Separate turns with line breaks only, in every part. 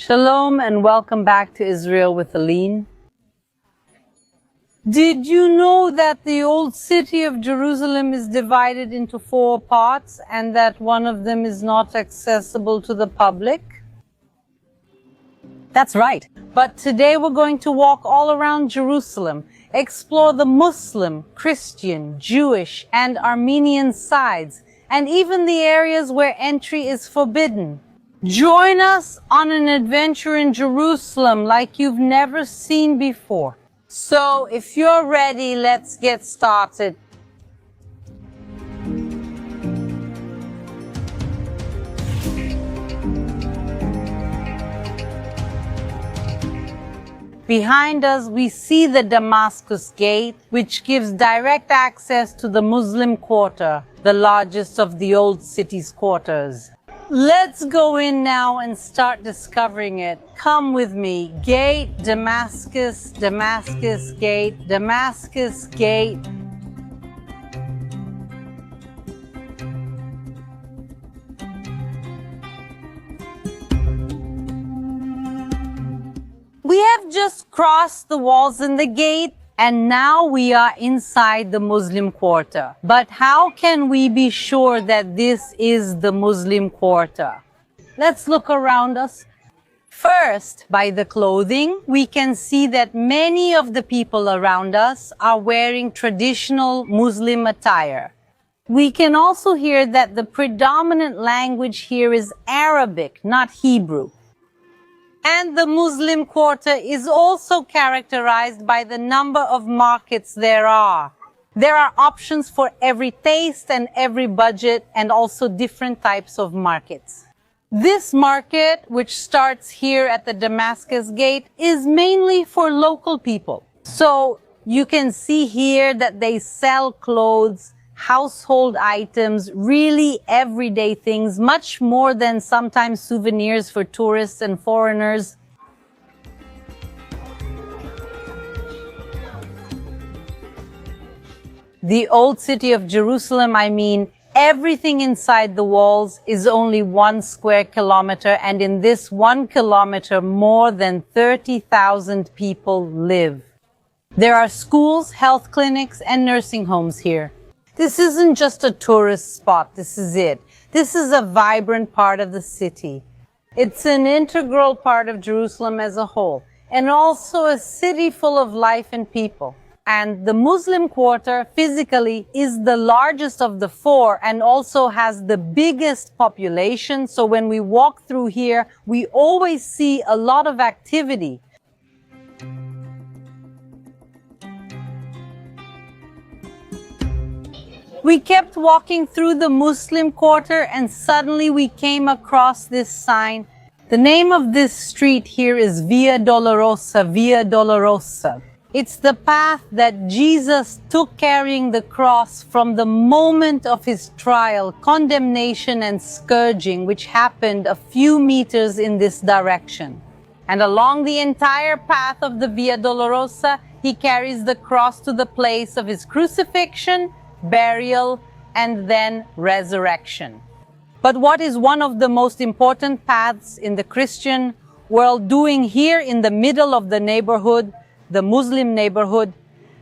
Shalom and welcome back to Israel with Aline. Did you know that the old city of Jerusalem is divided into 4 parts and that one of them is not accessible to the public? That's right. But today we're going to walk all around Jerusalem, explore the Muslim, Christian, Jewish, and Armenian sides, and even the areas where entry is forbidden. Join us on an adventure in Jerusalem like you've never seen before. So, if you're ready, let's get started. Behind us, we see the Damascus Gate, which gives direct access to the Muslim quarter, the largest of the old city's quarters. Let's go in now and start discovering it. Come with me. Gate, Damascus, Damascus Gate, Damascus Gate. We have just crossed the walls in the gate, and now we are inside the Muslim quarter. But how can we be sure that this is the Muslim quarter? Let's look around us. First, by the clothing, we can see that many of the people around us are wearing traditional Muslim attire. We can also hear that the predominant language here is Arabic, not Hebrew. And the Muslim quarter is also characterized by the number of markets there are. There are options for every taste and every budget, and also different types of markets. This market, which starts here at the Damascus Gate, is mainly for local people. So you can see here that they sell clothes, household items, really everyday things, much more than sometimes souvenirs for tourists and foreigners. The old city of Jerusalem, everything inside the walls is only 1 square kilometer, and in this 1 kilometer, more than 30,000 people live. There are schools, health clinics, and nursing homes here. This isn't just a tourist spot, this is it. This is a vibrant part of the city. It's an integral part of Jerusalem as a whole, and also a city full of life and people. And the Muslim quarter, physically, is the largest of the 4 and also has the biggest population. So when we walk through here, we always see a lot of activity. We kept walking through the Muslim quarter and suddenly we came across this sign. The name of this street here is Via Dolorosa, Via Dolorosa. It's the path that Jesus took carrying the cross from the moment of his trial, condemnation and scourging, which happened a few meters in this direction. And along the entire path of the Via Dolorosa, he carries the cross to the place of his crucifixion, burial, and then resurrection. But what is one of the most important paths in the Christian world doing here in the middle of the neighborhood, the Muslim neighborhood?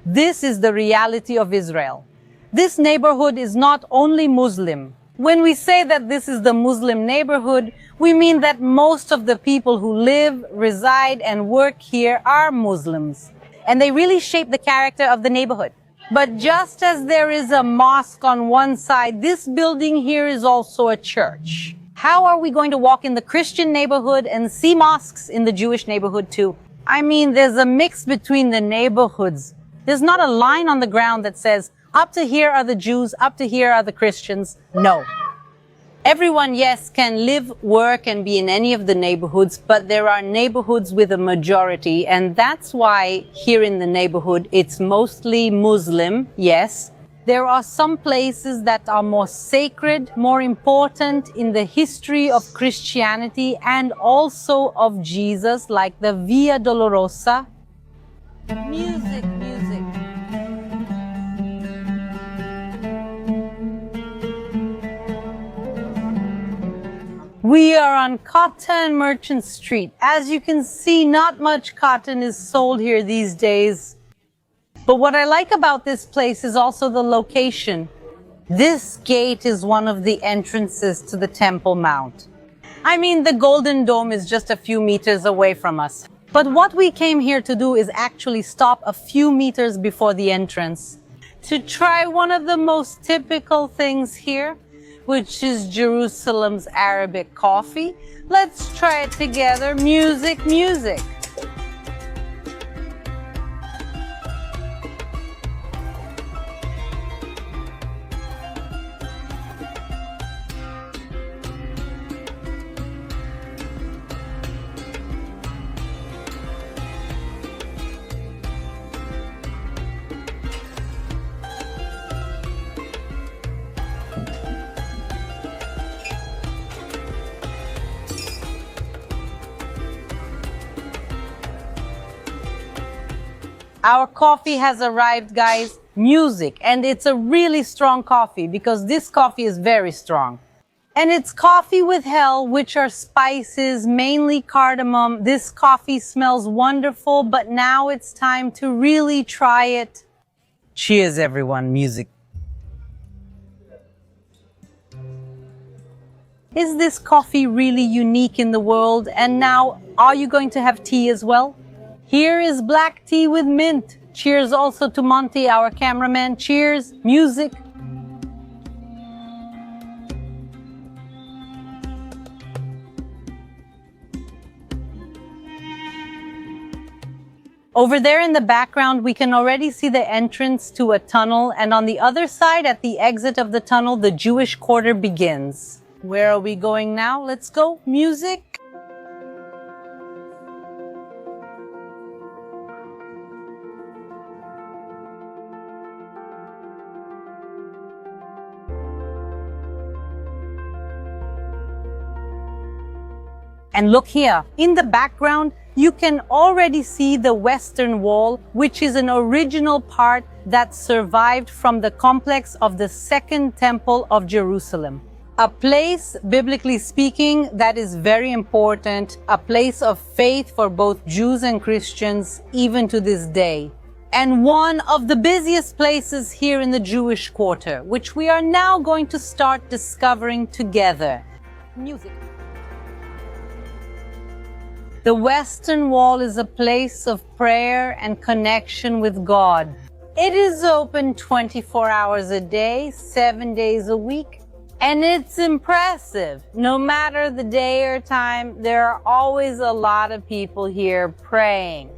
This is the reality of Israel. This neighborhood is not only Muslim. When we say that this is the Muslim neighborhood, we mean that most of the people who live, reside, and work here are Muslims. And they really shape the character of the neighborhood. But just as there is a mosque on one side, this building here is also a church. How are we going to walk in the Christian neighborhood and see mosques in the Jewish neighborhood too? There's a mix between the neighborhoods. There's not a line on the ground that says, up to here are the Jews, up to here are the Christians. No. Everyone, yes, can live, work, and be in any of the neighborhoods, but there are neighborhoods with a majority, and that's why here in the neighborhood it's mostly Muslim, yes. There are some places that are more sacred, more important in the history of Christianity and also of Jesus, like the Via Dolorosa. Music. We are on Cotton Merchant Street. As you can see, not much cotton is sold here these days. But what I like about this place is also the location. This gate is one of the entrances to the Temple Mount. I mean, the Golden Dome is just a few meters away from us. But what we came here to do is actually stop a few meters before the entrance to try one of the most typical things here, which is Jerusalem's Arabic coffee. Let's try it together. Music, music. Our coffee has arrived, guys. Music. And it's a really strong coffee because this coffee is very strong. And it's coffee with hell, which are spices, mainly cardamom. This coffee smells wonderful, but now it's time to really try it. Cheers, everyone. Music. Is this coffee really unique in the world? And now, are you going to have tea as well? Here is black tea with mint. Cheers also to Monty, our cameraman. Cheers. Music. Over there in the background, we can already see the entrance to a tunnel, and on the other side, at the exit of the tunnel, the Jewish quarter begins. Where are we going now? Let's go. Music. And look here, in the background, you can already see the Western Wall, which is an original part that survived from the complex of the Second Temple of Jerusalem. A place, biblically speaking, that is very important, a place of faith for both Jews and Christians, even to this day. And one of the busiest places here in the Jewish quarter, which we are now going to start discovering together. Music. The Western Wall is a place of prayer and connection with God. It is open 24 hours a day, 7 days a week, and it's impressive. No matter the day or time, there are always a lot of people here praying.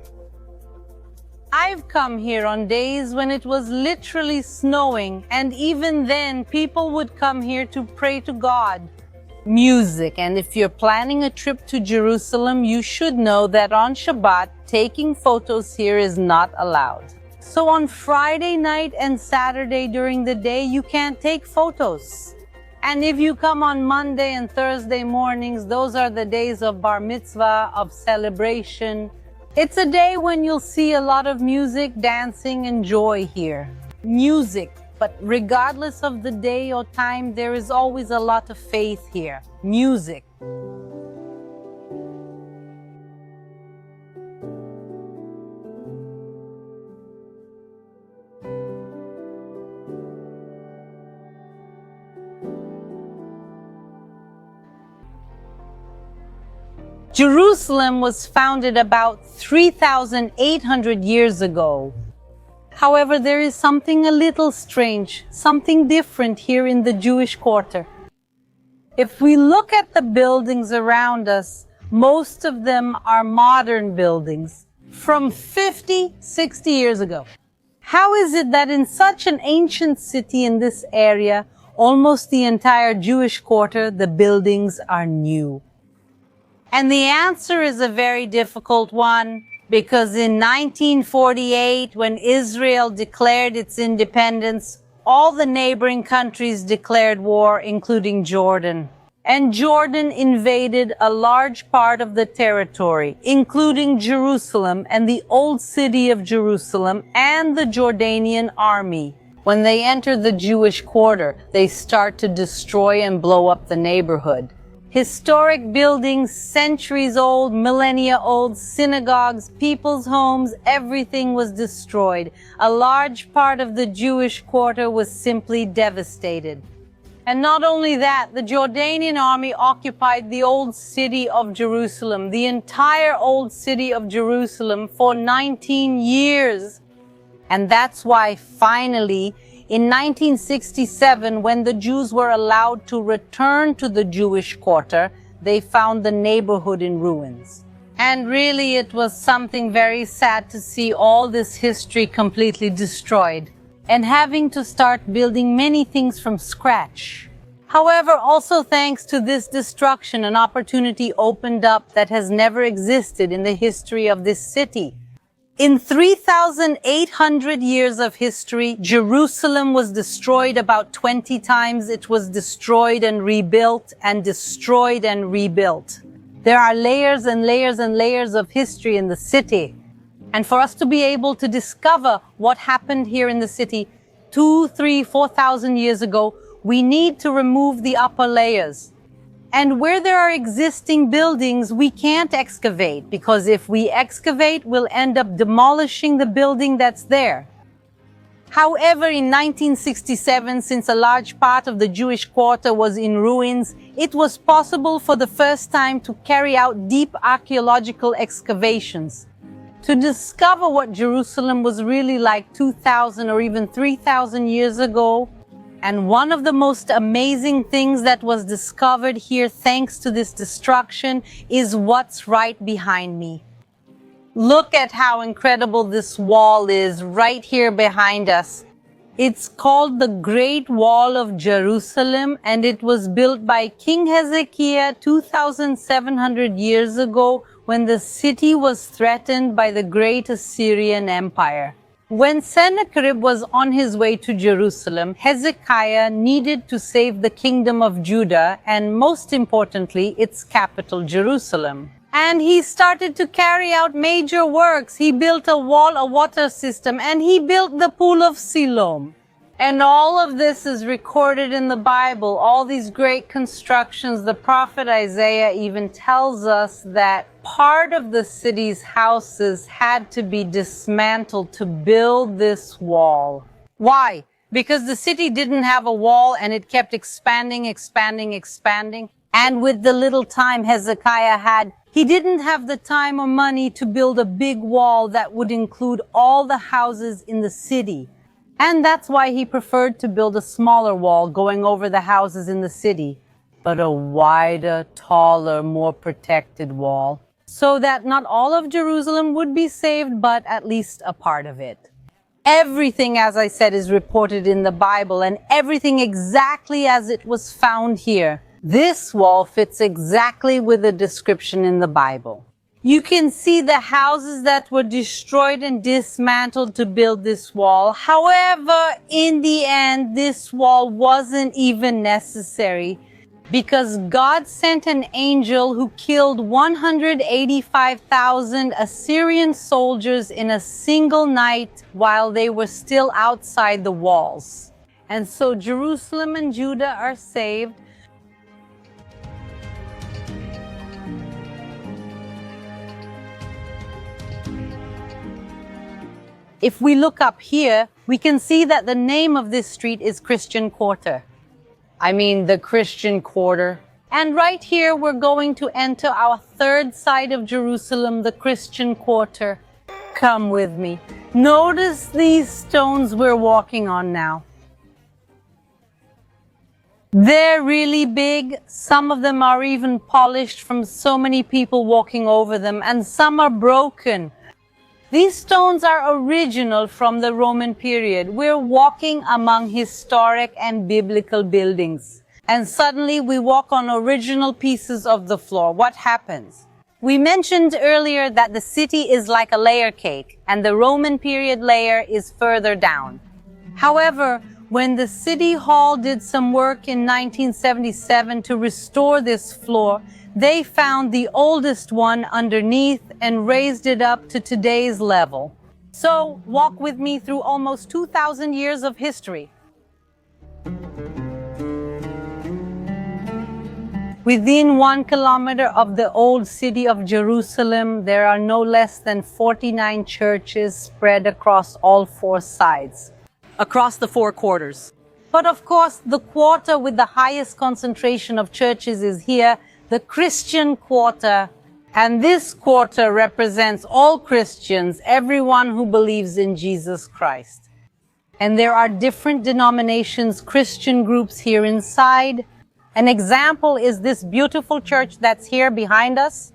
I've come here on days when it was literally snowing, and even then, people would come here to pray to God. Music. And if you're planning a trip to Jerusalem, you should know that on Shabbat, taking photos here is not allowed. So on Friday night and Saturday during the day, you can't take photos. And if you come on Monday and Thursday mornings, those are the days of bar mitzvah, of celebration. It's a day when you'll see a lot of music, dancing, and joy here. Music. But regardless of the day or time, there is always a lot of faith here. Music. Jerusalem was founded about 3,800 years ago. However, there is something a little strange, something different here in the Jewish quarter. If we look at the buildings around us, most of them are modern buildings from 50, 60 years ago. How is it that in such an ancient city in this area, almost the entire Jewish quarter, the buildings are new? And the answer is a very difficult one. Because in 1948, when Israel declared its independence, all the neighboring countries declared war, including Jordan. And Jordan invaded a large part of the territory, including Jerusalem and the old city of Jerusalem and the Jordanian army. When they enter the Jewish quarter, they start to destroy and blow up the neighborhood. Historic buildings, centuries old, millennia old, synagogues, people's homes, everything was destroyed. A large part of the Jewish quarter was simply devastated. And not only that, the Jordanian army occupied the old city of Jerusalem, the entire old city of Jerusalem, for 19 years. And that's why finally, in 1967, when the Jews were allowed to return to the Jewish quarter, they found the neighborhood in ruins. And really, it was something very sad to see all this history completely destroyed and having to start building many things from scratch. However, also thanks to this destruction, an opportunity opened up that has never existed in the history of this city. In 3,800 years of history, Jerusalem was destroyed about 20 times. It was destroyed and rebuilt and destroyed and rebuilt. There are layers and layers and layers of history in the city. And for us to be able to discover what happened here in the city 2, 3, 4,000 years ago, we need to remove the upper layers. And where there are existing buildings, we can't excavate, because if we excavate, we'll end up demolishing the building that's there. However, in 1967, since a large part of the Jewish quarter was in ruins, it was possible for the first time to carry out deep archaeological excavations to discover what Jerusalem was really like 2,000 or even 3,000 years ago. And one of the most amazing things that was discovered here, thanks to this destruction, is what's right behind me. Look at how incredible this wall is right here behind us. It's called the Great Wall of Jerusalem, and it was built by King Hezekiah 2,700 years ago when the city was threatened by the great Assyrian Empire. When Sennacherib was on his way to Jerusalem, Hezekiah needed to save the kingdom of Judah and, most importantly, its capital, Jerusalem. And he started to carry out major works. He built a wall, a water system, and he built the pool of Siloam. And all of this is recorded in the Bible, all these great constructions. The prophet Isaiah even tells us that part of the city's houses had to be dismantled to build this wall. Why? Because the city didn't have a wall and it kept expanding, expanding, expanding. And with the little time Hezekiah had, he didn't have the time or money to build a big wall that would include all the houses in the city. And that's why he preferred to build a smaller wall going over the houses in the city, but a wider, taller, more protected wall, so that not all of Jerusalem would be saved, but at least a part of it. Everything, as I said, is reported in the Bible, and everything exactly as it was found here. This wall fits exactly with the description in the Bible. You can see the houses that were destroyed and dismantled to build this wall. However, in the end, this wall wasn't even necessary because God sent an angel who killed 185,000 Assyrian soldiers in a single night while they were still outside the walls. And so Jerusalem and Judah are saved. If we look up here, we can see that the name of this street is Christian Quarter. I mean, the Christian Quarter. And right here, we're going to enter our third side of Jerusalem, the Christian Quarter. Come with me. Notice these stones we're walking on now. They're really big. Some of them are even polished from so many people walking over them, and some are broken. These stones are original from the Roman period. We're walking among historic and biblical buildings. And suddenly we walk on original pieces of the floor. What happens? We mentioned earlier that the city is like a layer cake, and the Roman period layer is further down. However, when the city hall did some work in 1977 to restore this floor, they found the oldest one underneath and raised it up to today's level. So, walk with me through almost 2,000 years of history. Within 1 kilometer of the old city of Jerusalem, there are no less than 49 churches spread across all four sides, across the four quarters. But of course, the quarter with the highest concentration of churches is here, the Christian quarter. And this quarter represents all Christians, everyone who believes in Jesus Christ. And there are different denominations, Christian groups here inside. An example is this beautiful church that's here behind us.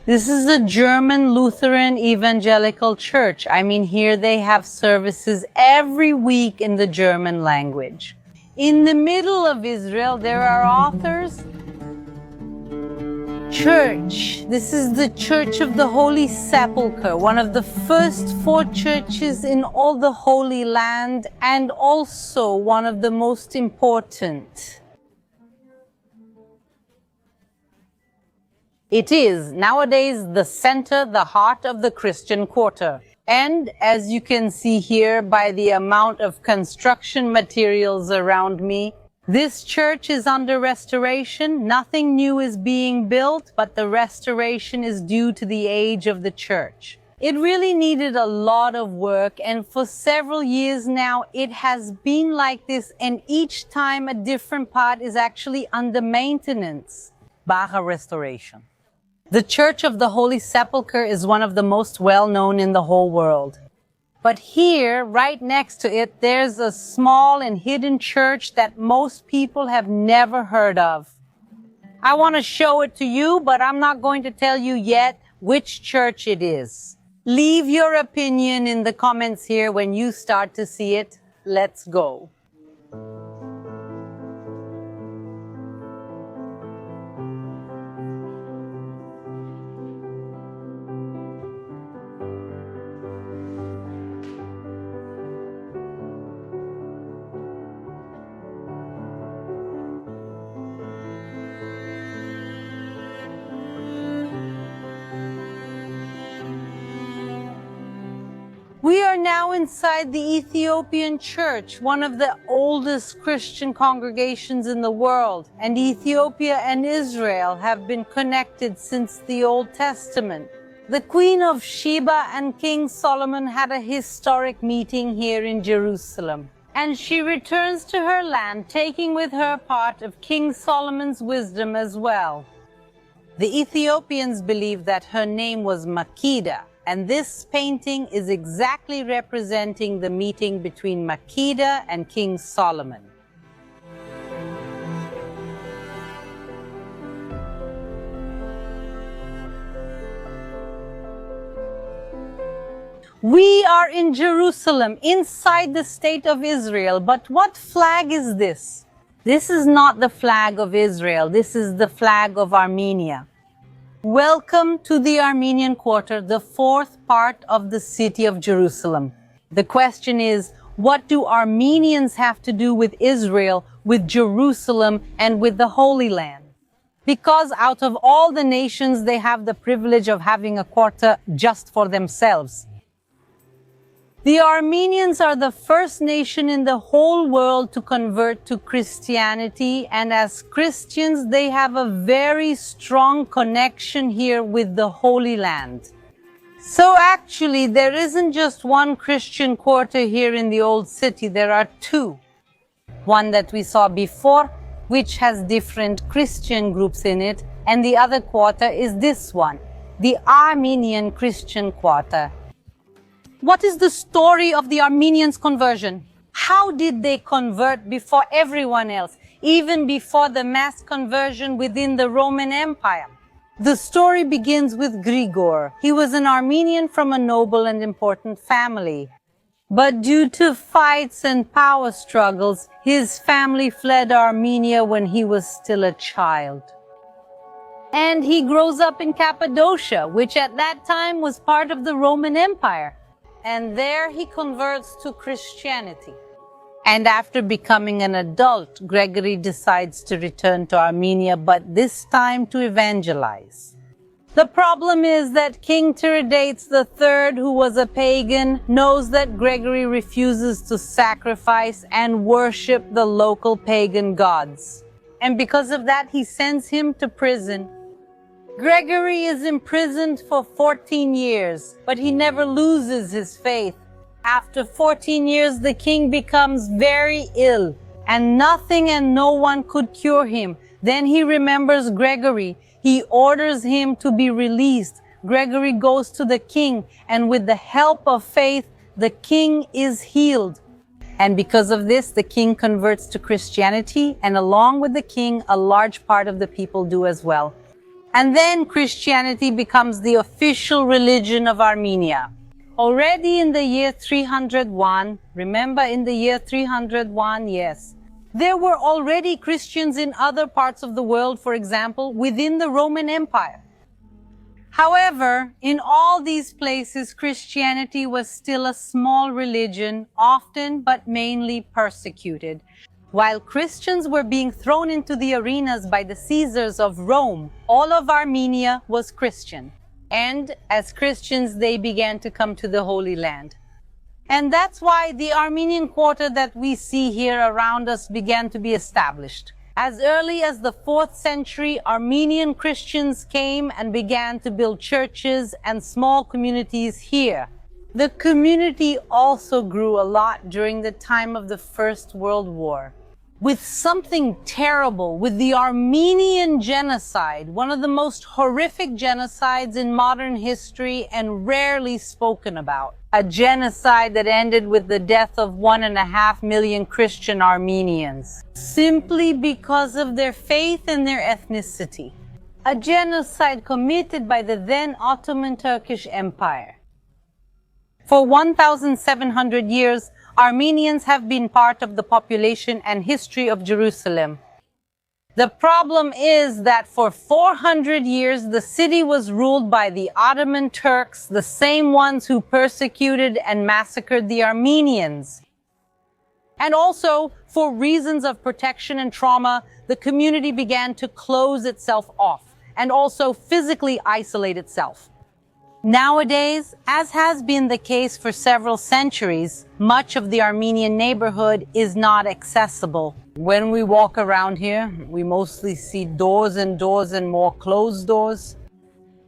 This is a German Lutheran evangelical church. I mean, here they have services every week in the German language. In the middle of Israel, there are authors. Church. This is the Church of the Holy Sepulchre, one of the first 4 churches in all the Holy Land, and also one of the most important. It is nowadays the center, the heart of the Christian quarter. And as you can see here by the amount of construction materials around me, this church is under restoration. Nothing new is being built, but the restoration is due to the age of the church. It really needed a lot of work, and for several years now it has been like this, and each time a different part is actually under maintenance. Baja restoration. The Church of the Holy Sepulchre is one of the most well-known in the whole world. But here, right next to it, there's a small and hidden church that most people have never heard of. I want to show it to you, but I'm not going to tell you yet which church it is. Leave your opinion in the comments here when you start to see it. Let's go. We are now inside the Ethiopian church, one of the oldest Christian congregations in the world, and Ethiopia and Israel have been connected since the Old Testament. The Queen of Sheba and King Solomon had a historic meeting here in Jerusalem, and she returns to her land, taking with her part of King Solomon's wisdom as well. The Ethiopians believe that her name was Makeda, and this painting is exactly representing the meeting between Makeda and King Solomon. We are in Jerusalem, inside the state of Israel, but what flag is this? This is not the flag of Israel, this is the flag of Armenia. Welcome to the Armenian Quarter, the 4th part of the city of Jerusalem. The question is, what do Armenians have to do with Israel, with Jerusalem, and with the Holy Land? Because out of all the nations, they have the privilege of having a quarter just for themselves. The Armenians are the first nation in the whole world to convert to Christianity, and as Christians, they have a very strong connection here with the Holy Land. So actually, there isn't just one Christian quarter here in the old city, there are 2. One that we saw before, which has different Christian groups in it, and the other quarter is this one, the Armenian Christian quarter. What is the story of the Armenians' conversion? How did they convert before everyone else, even before the mass conversion within the Roman Empire? The story begins with Grigor. He was an Armenian from a noble and important family. But due to fights and power struggles, his family fled Armenia when he was still a child. And he grows up in Cappadocia, which at that time was part of the Roman Empire. And there he converts to Christianity. And after becoming an adult, Gregory decides to return to Armenia, but this time to evangelize. The problem is that King Tiridates III, who was a pagan, knows that Gregory refuses to sacrifice and worship the local pagan gods. and because of that, he sends him to prison. Gregory is imprisoned for 14 years, but he never loses his faith. After 14 years, the king becomes very ill, and nothing and no one could cure him. Then he remembers Gregory. He orders him to be released. Gregory goes to the king, and with the help of faith, the king is healed. And because of this, the king converts to Christianity, and along with the king, a large part of the people do as well. And then Christianity becomes the official religion of Armenia. Already in the year 301, remember in the year 301, yes, there were already Christians in other parts of the world, for example, within the Roman Empire. However, in all these places, Christianity was still a small religion, often but mainly persecuted. While Christians were being thrown into the arenas by the Caesars of Rome, all of Armenia was Christian. And as Christians, they began to come to the Holy Land. And that's why the Armenian quarter that we see here around us began to be established. As early as the 4th century, Armenian Christians came and began to build churches and small communities here. The community also grew a lot during the time of the First World War. With something terrible, with the Armenian genocide, one of the most horrific genocides in modern history and rarely spoken about. A genocide that ended with the death of 1.5 million Christian Armenians, simply because of their faith and their ethnicity. A genocide committed by the then Ottoman Turkish Empire. For 1,700 years, Armenians have been part of the population and history of Jerusalem. The problem is that for 400 years, the city was ruled by the Ottoman Turks, the same ones who persecuted and massacred the Armenians. And also, for reasons of protection and trauma, the community began to close itself off and also physically isolate itself. Nowadays, as has been the case for several centuries, much of the Armenian neighborhood is not accessible. When we walk around here, we mostly see doors and more closed doors.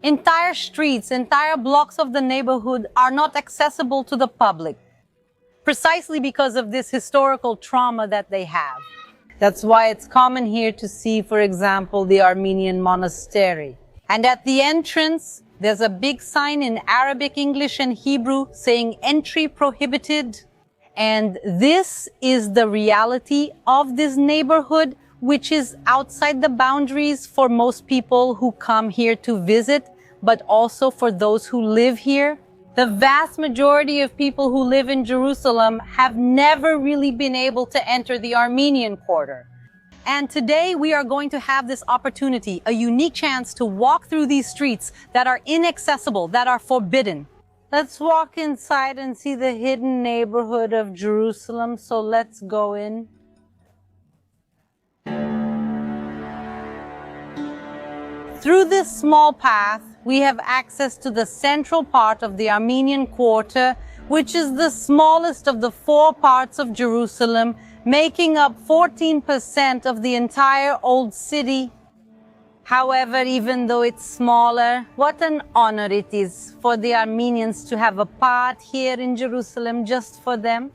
Entire streets, entire blocks of the neighborhood are not accessible to the public, precisely because of this historical trauma that they have. That's why it's common here to see, for example, the Armenian monastery. And at the entrance, there's a big sign in Arabic, English, and Hebrew saying entry prohibited. And this is the reality of this neighborhood, which is outside the boundaries for most people who come here to visit, but also for those who live here. The vast majority of people who live in Jerusalem have never really been able to enter the Armenian quarter. And today we are going to have this opportunity, a unique chance to walk through these streets that are inaccessible, that are forbidden. Let's walk inside and see the hidden neighborhood of Jerusalem, so let's go in. Through this small path, we have access to the central part of the Armenian quarter, which is the smallest of the 4 parts of Jerusalem, making up 14% of the entire old city. However, even though it's smaller, what an honor it is for the Armenians to have a part here in Jerusalem just for them.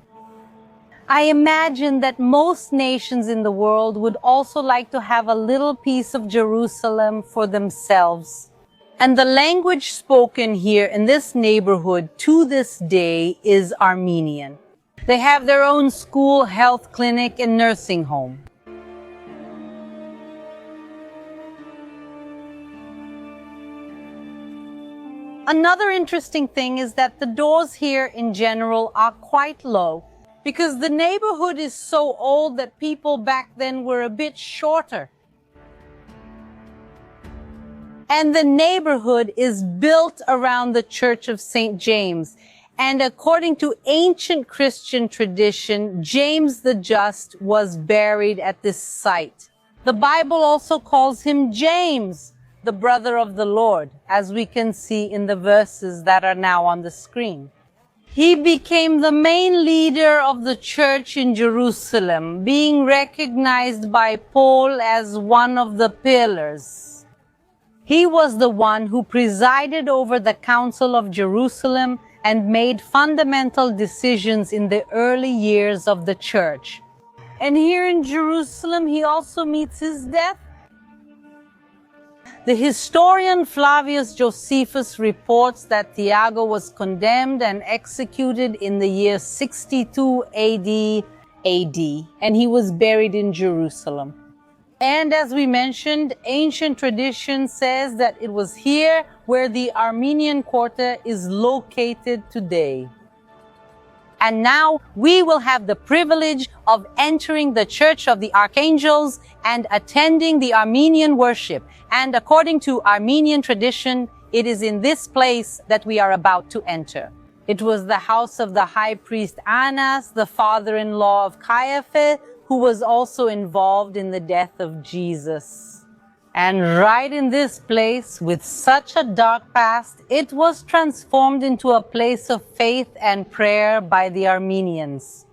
I imagine that most nations in the world would also like to have a little piece of Jerusalem for themselves. And the language spoken here in this neighborhood to this day is Armenian. They have their own school, health clinic, and nursing home. Another interesting thing is that the doors here in general are quite low because the neighborhood is so old that people back then were a bit shorter. And the neighborhood is built around the Church of St. James. And according to ancient Christian tradition, James the Just was buried at this site. The Bible also calls him James, the brother of the Lord, as we can see in the verses that are now on the screen. He became the main leader of the church in Jerusalem, being recognized by Paul as one of the pillars. He was the one who presided over the Council of Jerusalem and made fundamental decisions in the early years of the church. And here in Jerusalem, he also meets his death. The historian Flavius Josephus reports that Thiago was condemned and executed in the year 62 AD, and he was buried in Jerusalem. And as we mentioned, ancient tradition says that it was here where the Armenian quarter is located today. And now we will have the privilege of entering the Church of the Archangels and attending the Armenian worship. And according to Armenian tradition, it is in this place that we are about to enter. It was the house of the high priest Annas, the father-in-law of Caiaphas, who was also involved in the death of Jesus. And right in this place, with such a dark past, it was transformed into a place of faith and prayer by the Armenians.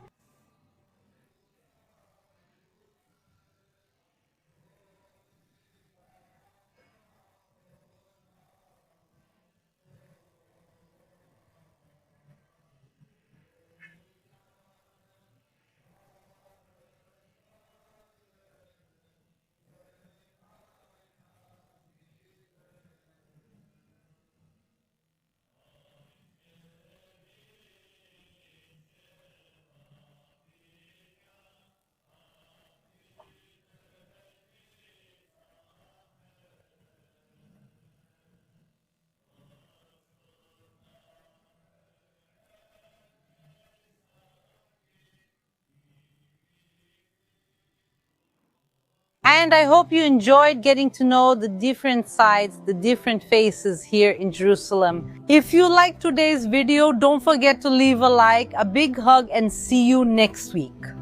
And I hope you enjoyed getting to know the different sides, the different faces here in Jerusalem. If you liked today's video, don't forget to leave a like, a big hug, and see you next week.